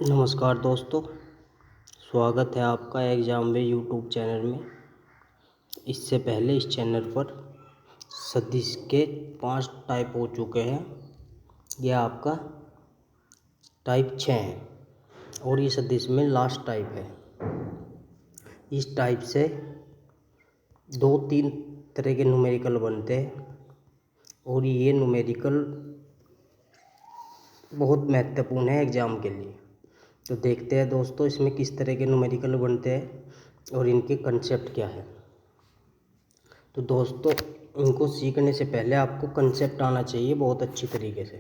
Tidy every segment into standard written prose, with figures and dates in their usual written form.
नमस्कार दोस्तों, स्वागत है आपका एग्जाम वे यूट्यूब चैनल में। इससे पहले इस चैनल पर सदिश के 5 टाइप हो चुके हैं। यह आपका टाइप 6 है और ये सदिश में लास्ट टाइप है। इस टाइप से 2-3 तरह के न्यूमेरिकल बनते हैं और ये न्यूमेरिकल बहुत महत्वपूर्ण है एग्ज़ाम के लिए। तो देखते हैं दोस्तों इसमें किस तरह के न्यूमेरिकल बनते हैं और इनके कंसेप्ट क्या है। तो दोस्तों इनको सीखने से पहले आपको कंसेप्ट आना चाहिए बहुत अच्छी तरीके से।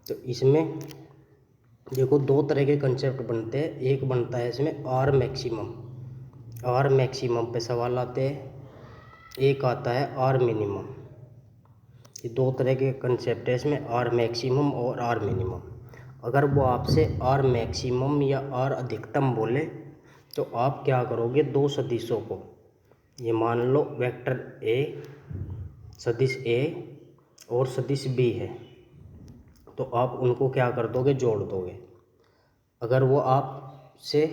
तो इसमें देखो 2 तरह के कंसेप्ट बनते हैं। एक बनता है इसमें आर मैक्सिमम पे सवाल आते हैं, एक आता है आर मिनिमम। ये 2 तरह के कंसेप्ट है इसमें, आर मैक्सिमम और आर मिनिमम। अगर वो आपसे आर मैक्सिमम या आर अधिकतम बोले तो आप क्या करोगे, 2 सदिशों को, ये मान लो वेक्टर ए, सदिश ए और सदिश बी है, तो आप उनको क्या कर दोगे, जोड़ दोगे। अगर वो आपसे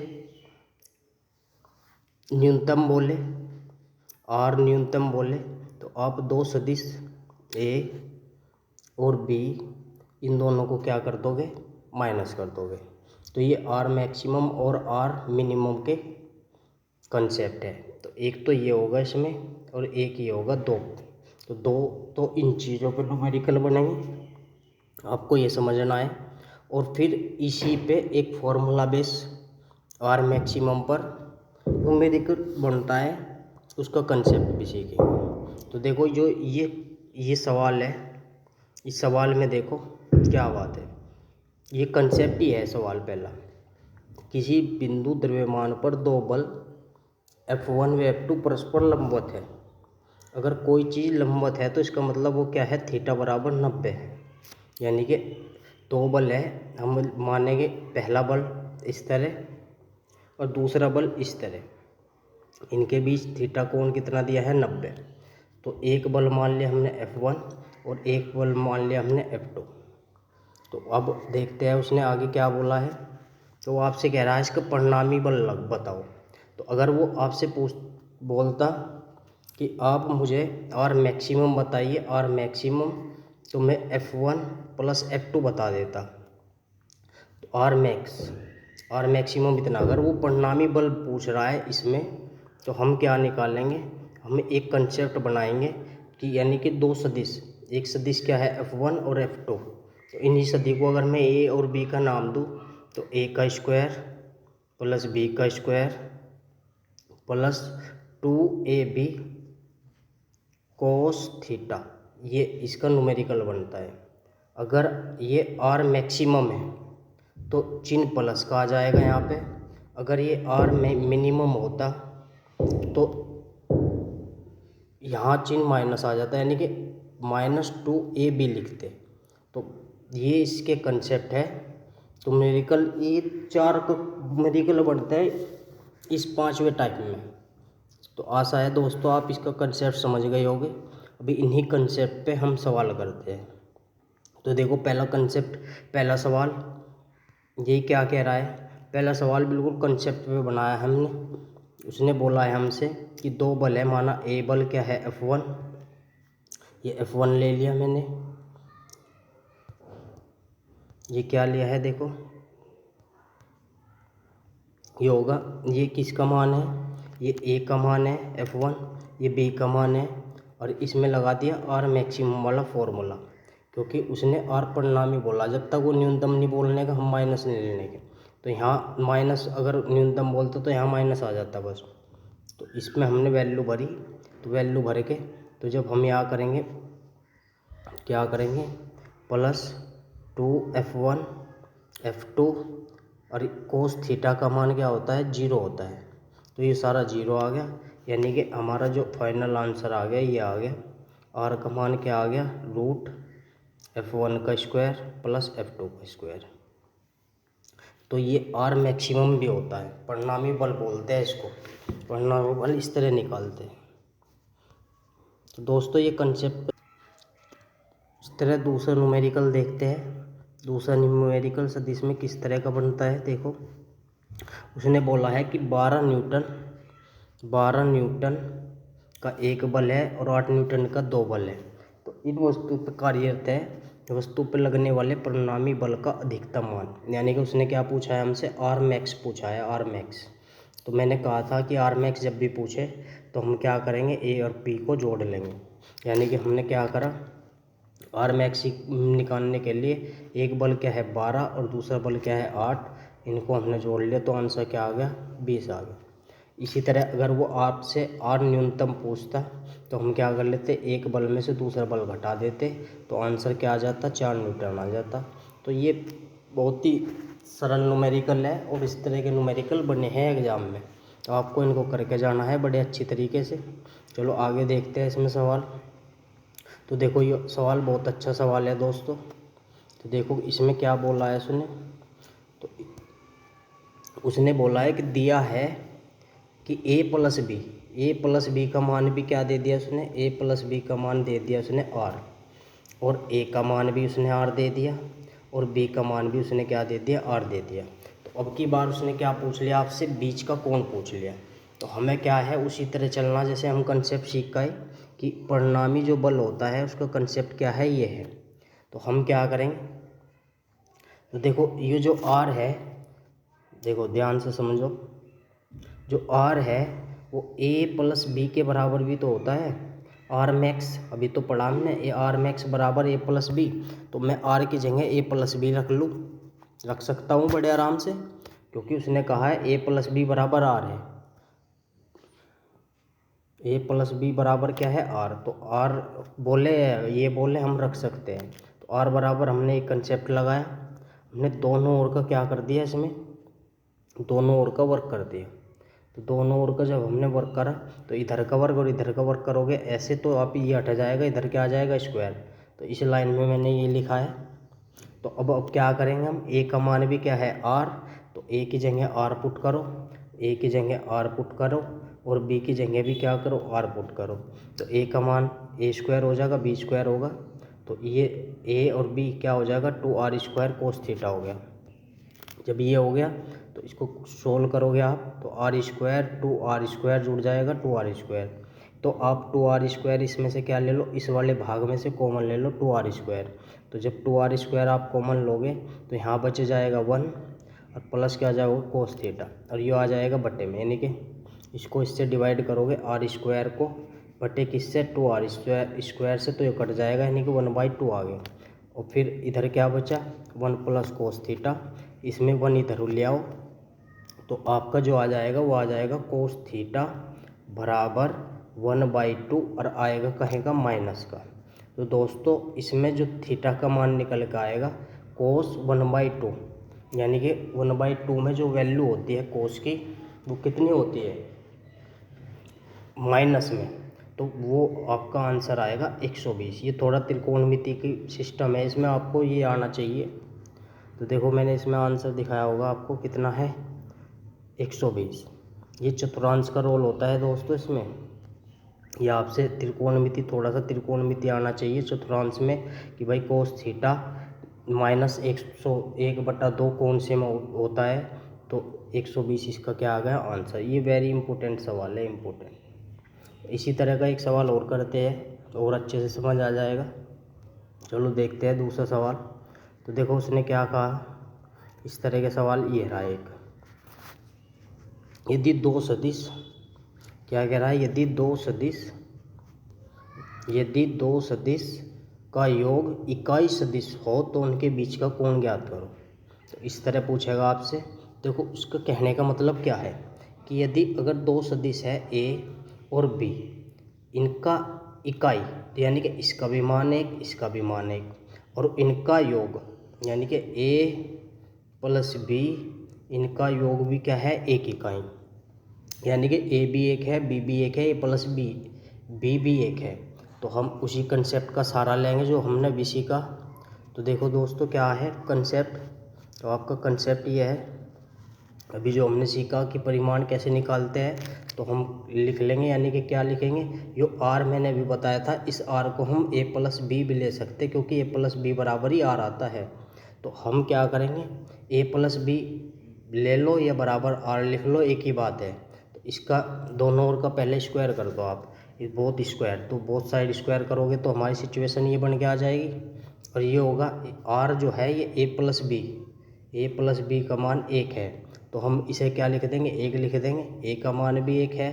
न्यूनतम बोले, आर न्यूनतम बोले, तो आप 2 सदिश ए और बी इन दोनों को क्या कर दोगे, माइनस कर दोगे। तो ये आर मैक्सिमम और आर मिनिमम के कंसेप्ट है। तो एक तो ये होगा इसमें और एक ये होगा 2। तो 2 तो इन चीज़ों पर न्यूमेरिकल बनेंगे, आपको ये समझना है। और फिर इसी पे एक फॉर्मूला बेस आर मैक्सिमम पर न्यूमेरिकल बनता है, उसका कंसेप्ट भी सीखेंगे। तो देखो जो ये सवाल है, इस सवाल में देखो क्या बात है। ये कंसेप्ट ही है सवाल पहला। किसी बिंदु द्रव्यमान पर 2 बल F1 व F2 परस्पर लंबवत है। अगर कोई चीज़ लंबवत है तो इसका मतलब वो क्या है, थीटा बराबर 90 है। यानी कि 2 बल है, हम मानेंगे पहला बल इस तरह और दूसरा बल इस तरह, इनके बीच थीटा कोण कितना दिया है, 90। तो एक बल मान लिया हमने F1 और एक बल मान लिया हमने F2। तो अब देखते हैं उसने आगे क्या बोला है। तो वो आपसे कह रहा है इसका परिणामी बल बताओ। तो अगर वो आपसे बोलता कि आप मुझे आर मैक्सिमम बताइए, आर मैक्सिमम, तो मैं F1 प्लस F2 बता देता। तो आर मैक्सिमम इतना। अगर वो परिणामी बल पूछ रहा है इसमें, तो हम क्या निकालेंगे, हम एक कंसेप्ट बनाएंगे कि यानी कि 2 सदिश, एक सदिश क्या है F1 और F2। तो इन्हीं सदिश को अगर मैं ए और बी का नाम दूँ तो ए का स्क्वायर प्लस बी का square plus 2ab cos theta, ये इसका न्यूमेरिकल बनता है। अगर ये आर मैक्सिमम है तो चिन्ह प्लस का आ जाएगा यहाँ पे। अगर ये आर मिनिमम होता तो यहाँ चिन्ह माइनस आ जाता है, यानी कि -2ab लिखते। तो ये इसके कंसेप्ट है। तो न्यूमेरिकल ये 4 को न्यूमेरिकल बनता है इस 5वें टाइप में। तो आशा है दोस्तों आप इसका कंसेप्ट समझ गए होंगे। अभी इन्हीं कंसेप्ट पे हम सवाल करते हैं। तो देखो पहला कंसेप्ट, पहला सवाल ये क्या कह रहा है। पहला सवाल बिल्कुल कंसेप्ट पे बनाया हमने। उसने बोला है हमसे कि 2 बल है, माना ए बल क्या है F1, ये F1 ले लिया मैंने। ये क्या लिया है देखो, ये होगा, ये किसका मान है, ये ए का मान है F1, ये बी का मान है, और इसमें लगा दिया आर मैक्सिमम वाला फॉर्मूला, क्योंकि उसने आर परिणामी बोला। जब तक वो न्यूनतम नहीं बोलने का हम माइनस नहीं लेने के। तो यहाँ माइनस, अगर न्यूनतम बोलता तो यहाँ माइनस आ जाता बस। तो इसमें हमने वैल्यू भरी, तो वैल्यू भर के तो जब हम यहाँ करेंगे, क्या करेंगे, +2F1 F2 और कोस थीटा का मान क्या होता है, 0 होता है। तो ये सारा 0 आ गया, यानी कि हमारा जो फाइनल आंसर आ गया ये आ गया। आर का मान क्या आ गया, √F1 का स्क्वायर प्लस F2 का स्क्वायर। तो ये आर मैक्सिमम भी होता है, परिणामी बल बोलते हैं इसको। परिणामी बल इस तरह निकालते हैं। तो दोस्तों ये कंसेप्ट, इस तरह दूसरा न्यूमेरिकल देखते हैं। दूसरा न्यूमेरिकल सदिश में किस तरह का बनता है देखो। उसने बोला है कि 12 न्यूटन का एक बल है और 8 न्यूटन का 2 बल है। तो इन वस्तु पर कार्यरत है वस्तु पर लगने वाले परिणामी बल का अधिकतम मान, यानी कि उसने क्या पूछा है हमसे, आर मैक्स पूछा है, आर मैक्स। तो मैंने कहा था कि आर मैक्स जब भी पूछे तो हम क्या करेंगे, ए और पी को जोड़ लेंगे। यानी कि हमने क्या करा, आर मैक्स निकालने के लिए एक बल क्या है 12 और दूसरा बल क्या है 8, इनको हमने जोड़ लिया तो आंसर क्या आ गया 20 आ गया। इसी तरह अगर वो आपसे आर न्यूनतम पूछता तो हम क्या कर लेते, एक बल में से दूसरा बल घटा देते तो आंसर क्या आ जाता, 4 न्यूटन आ जाता। तो ये बहुत ही सरल न्यूमेरिकल है और इस तरह के न्यूमेरिकल बने हैं एग्जाम में, तो आपको इनको करके जाना है बड़े अच्छी तरीके से। चलो आगे देखते हैं इसमें सवाल। तो देखो ये सवाल बहुत अच्छा सवाल है दोस्तों। तो देखो इसमें क्या बोला है उसने, तो उसने बोला है कि दिया है कि ए प्लस बी का मान भी क्या दे दिया उसने, ए प्लस बी का मान दे दिया उसने आर, और ए का मान भी उसने आर दे दिया और बी का मान भी उसने क्या दे दिया, आर दे दिया। तो अब की बार उसने क्या पूछ लिया आपसे, बीच का कोण पूछ लिया। तो हमें क्या है उसी तरह चलना जैसे हम कंसेप्ट सीख गए कि परिणामी जो बल होता है उसका कंसेप्ट क्या है, ये है। तो हम क्या करेंगे, तो देखो ये जो आर है, देखो ध्यान से समझो, जो आर है वो ए प्लस बी के बराबर भी तो होता है, आर मैक्स अभी तो पढ़ा हमने, ए आर मैक्स बराबर ए प्लस बी। तो मैं आर की जगह ए प्लस बी रख सकता हूँ बड़े आराम से, क्योंकि उसने कहा है ए प्लस बी बराबर आर है, ए प्लस बी बराबर क्या है आर। तो आर बोले, ये बोले हम रख सकते हैं। तो आर बराबर हमने एक कंसेप्ट लगाया, हमने दोनों ओर का क्या कर दिया, इसमें दोनों ओर का वर्क कर दिया। तो दोनों ओर का जब हमने वर्क करा तो इधर का वर्क और इधर का वर्क करोगे ऐसे तो आप ये हट जाएगा, इधर क्या आ जाएगा स्क्वायर। तो इस लाइन में मैंने ये लिखा है। तो अब क्या करेंगे हम, ए का मान भी क्या है आर, तो ए की जगह आर पुट करो, ए की जगह आर पुट करो और बी की जगह भी क्या करो, आर पुट करो। तो ए का मान ए स्क्वायर हो जाएगा, बी स्क्वायर होगा, तो ये ए और बी क्या हो जाएगा 2r स्क्वायर कोस थीटा हो गया। जब ये हो गया तो इसको सोल्व करोगे आप तो आर स्क्वायर 2r स्क्वायर जुड़ जाएगा 2r स्क्वायर। तो आप 2r स्क्वायर इसमें से क्या ले लो, इस वाले भाग में से कॉमन ले लो 2r स्क्वायर। तो जब 2r स्क्वायर आप कॉमन लोगे तो यहाँ बच जाएगा 1 और प्लस क्या आ जाएगा कोस थीटा, और ये आ जाएगा बटे में, यानी कि इसको इससे डिवाइड करोगे आर स्क्वायर को बटे किससे 2r स्क्वायर से, तो ये कट जाएगा यानी कि 1/2 आ गया। और फिर इधर क्या बचा 1 प्लस कोस थीटा, इसमें 1 इधर ले आओ तो आपका जो आ जाएगा वो आ जाएगा कोस थीटा बराबर 1/2 और आएगा कहेगा माइनस का। तो दोस्तों इसमें जो थीटा का मान निकल कर आएगा कोस 1/2, यानी कि 1/2 में जो वैल्यू होती है कोस की वो कितनी होती है माइनस में, तो वो आपका आंसर आएगा 120। ये थोड़ा त्रिकोणमिति की सिस्टम है, इसमें आपको ये आना चाहिए। तो देखो मैंने इसमें आंसर दिखाया होगा आपको, कितना है 120। ये चतुर्थांश का रोल होता है दोस्तों इसमें, या आपसे त्रिकोणमिति थोड़ा सा त्रिकोणमिति आना चाहिए चतुर्थांश में कि भाई कोस थीटा माइनस 101/2 कौन से में होता है, तो 120 इसका क्या आ गया आंसर। ये वेरी इंपॉर्टेंट सवाल है, इम्पोर्टेंट। इसी तरह का एक सवाल और करते हैं और अच्छे से समझ आ जाएगा। चलो देखते हैं दूसरा सवाल। तो देखो उसने क्या कहा, इस तरह के सवाल ये रहा एक, यदि दो सदिश, क्या कह रहा है, यदि दो सदिश का योग इकाई सदिश हो तो उनके बीच का कोण ज्ञात करो। तो इस तरह पूछेगा आपसे। देखो उसका कहने का मतलब क्या है कि यदि अगर दो सदिश है ए और बी, इनका इकाई यानी कि इसका भी मान एक इसका भी मान एक, और इनका योग यानी कि ए प्लस बी, इनका योग भी क्या है एक इकाई, यानी कि ए भी एक है बी भी एक है ए प्लस बी भी एक है। तो हम उसी कंसेप्ट का सहारा लेंगे जो हमने बी सीखा। तो देखो दोस्तों क्या है कंसेप्ट, तो आपका कंसेप्ट ये है, अभी जो हमने सीखा कि परिमाण कैसे निकालते हैं तो हम लिख लेंगे, यानी कि क्या लिखेंगे, जो आर मैंने अभी बताया था इस आर को हम ए प्लस बी भी ले सकते हैं क्योंकि ए प्लस बी बराबर ही आर आता है। तो हम क्या करेंगे, ए प्लस बी ले लो या बराबर आर लिख लो, एक ही बात है। तो इसका दोनों ओर का पहले स्क्वायर कर दो आप, बोथ स्क्वायर, तो बोथ साइड स्क्वायर करोगे तो हमारी सिचुएशन ये बन के आ जाएगी। और ये होगा आर जो है ये ए प्लस बी का मान 1 है, तो हम इसे क्या लिख देंगे, 1 लिख देंगे। ए का मान भी 1 है,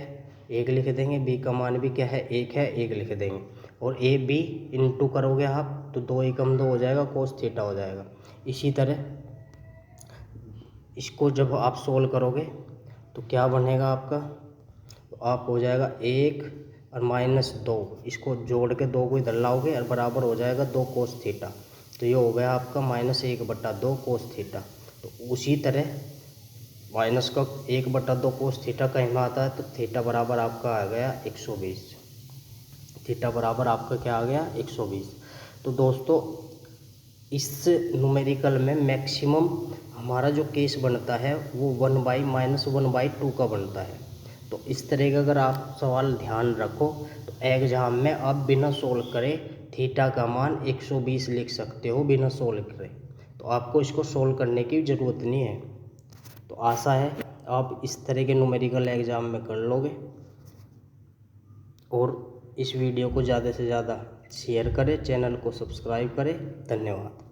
1 लिख देंगे। बी का मान भी क्या है, 1 है, 1 लिख देंगे। और ए बी इंटू करोगे आप तो 2 एकम 2 हो जाएगा, कोस थीटा हो जाएगा। इसी तरह इसको जब आप सोल्व करोगे तो क्या बनेगा आपका, तो आप हो जाएगा 1 और -2, इसको जोड़ के 2 को इधर लाओगे और बराबर हो जाएगा 2 कोस थीटा। तो ये हो गया आपका -1/2 कोस थीटा। तो उसी तरह माइनस का 1/2 कोस थीटा कहीं में आता है, तो थीटा बराबर आपका आ गया 120। थीटा बराबर आपका क्या आ गया, 120। तो दोस्तों इस न्यूमेरिकल में मैक्सिमम हमारा जो केस बनता है वो 1/-1/2 का बनता है। तो इस तरह का अगर आप सवाल ध्यान रखो तो एग्जाम में आप बिना सोल्व करे थीटा का मान 120 लिख सकते हो बिना सोल्व करे। तो आपको इसको सोल्व करने की ज़रूरत नहीं है। तो आशा है आप इस तरह के न्यूमेरिकल एग्ज़ाम में कर लोगे। और इस वीडियो को ज़्यादा से ज़्यादा शेयर करें, चैनल को सब्सक्राइब करें। धन्यवाद।